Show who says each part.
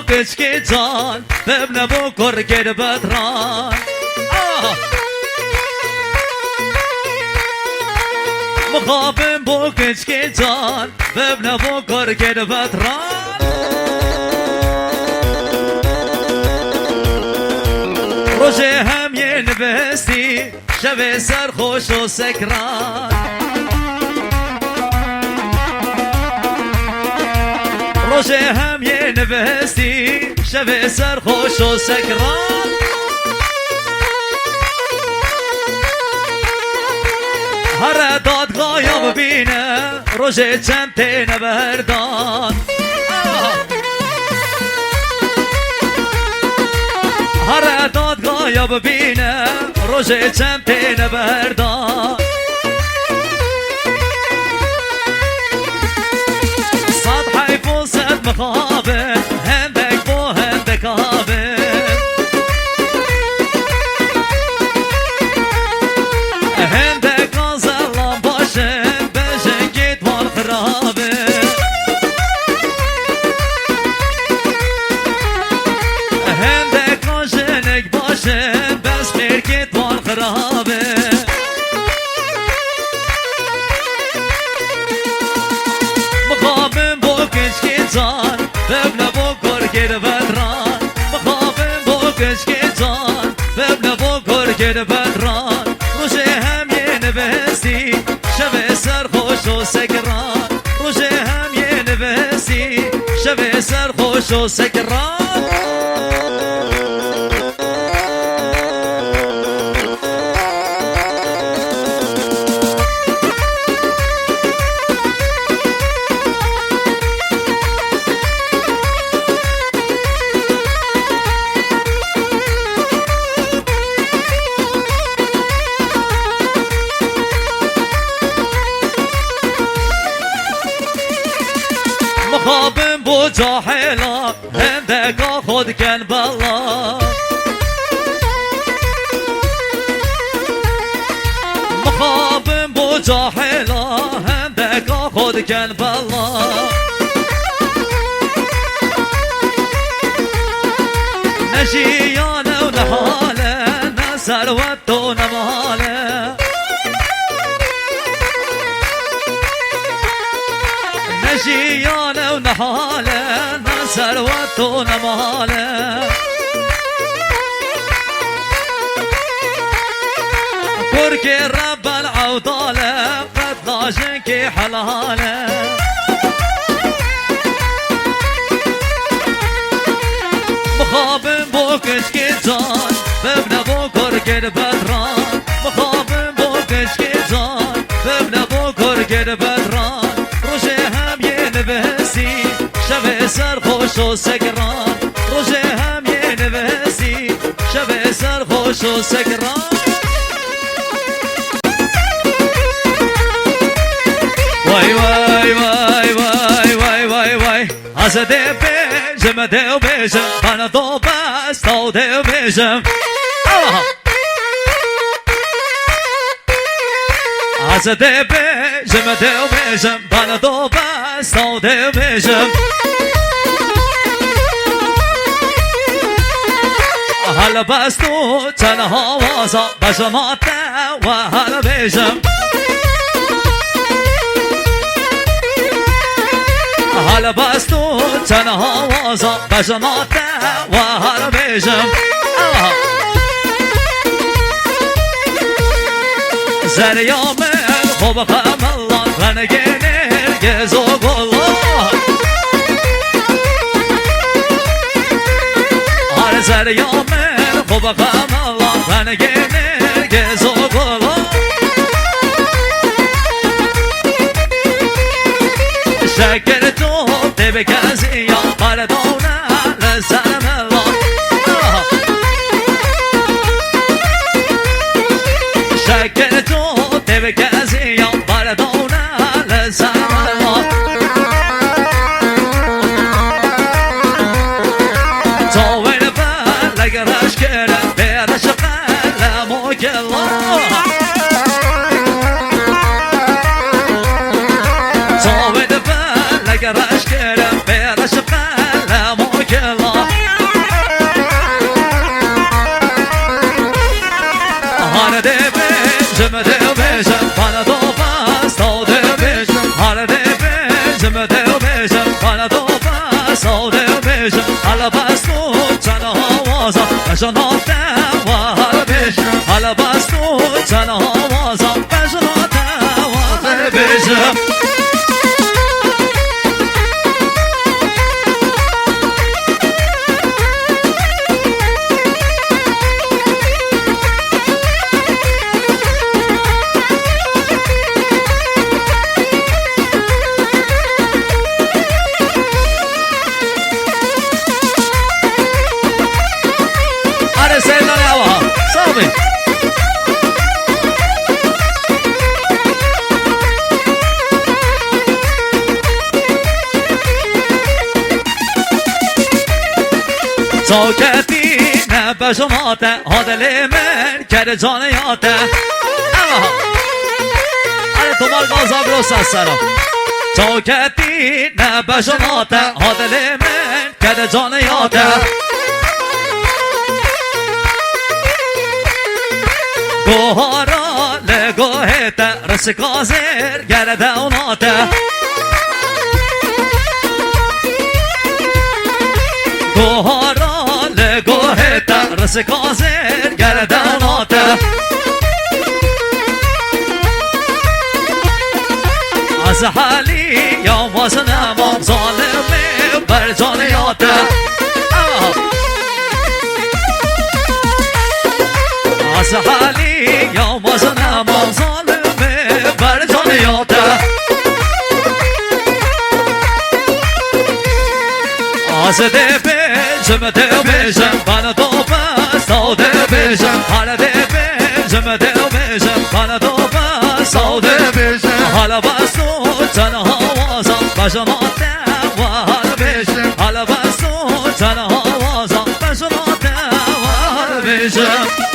Speaker 1: كشكي جان بابن بكر كده بدران مخابن بو كشكي جان بابن بكر كده بدران روزي هم ينبستي شبه سرخوش و سكران روزي هم ينبستي شبه سرخوش و سكران هر داد غايب بينا روزي چنتين بردان هر داد غايب بينا روزي چنتين بردان سطحي فو صد مخابن هندك بو هندك هابن هندك نازلان باشن بجن جيت مال خرابن هندك ناجنك باشن بس خير جيت مال خرابن مخابن بو كشكي جان بابن بكر كده بدران مخابن بو كشكي جان بابن بكر كده بدران روزي هم ينبستي شبه سرخوش و سكران روزي هم ينبستي شبه سرخوش و سكران مخابن بو جاحلا هندك خود كان بالله مخابن بو جاحلا هندك خود كان بالله نجيانا ونحالا نسر ودونا مهالا نجيانا ونحالا نسر ودونا مهالا كركي رب العوضالة قد لاجنكي حلالا مخابن بو كشكي جان بابن بكر كده بدران مخابن بو كشكي جان بابن بكر كده بدران روزي هم ينبستي شبه سرخوش و سكران روزي هم ينبستي شبه سرخوش و سكران واي واي واي واي واي واي واي عزدي بيجم ديو بيجم انا دو بس تو ديو بيجم عزدي بيجم ديو بيجم انا دو بس تو ديو بيجم هلا بس تو تنها وازا بجمعت وهلا بيجم هلا بس تو تنها وازا بجمعت وهلا بيجم زريا من خوب خم الله غنگينر گزو گلو هر زريا من خوب خم الله غنگينر گزو گلو شکر تو تبك ازيا قردونا لسلام الله شکر تو تبك ازيا قردونا لسلام الله طول بالك رشكر برشق لموك الله طول بالك رشكر برشق لموك الله bana da bas o de beşim hala bas tut sana havaza başına var beşim hala bas tut sana havaza başına var beşim ساکتی نبشماته هادل من کرد جانیاته اما اره تو مال بازا بروس از سرا ساکتی نبشماته هادل من کرد جانیاته گوهارا لگوهته رسکازر گرده اوناته گوهارا لگوهته رسکازر گرده اوناته از حالی یا وزنم ظالمه بر جانیاته از حالی یا وزنم ظالمه بر جانیاته از ده بیشم bana da bas o de beşim hala de beşim bana da bas o de beşim hala bas tut sana havaza başına var beşim hala bas tut sana havaza başına var beşim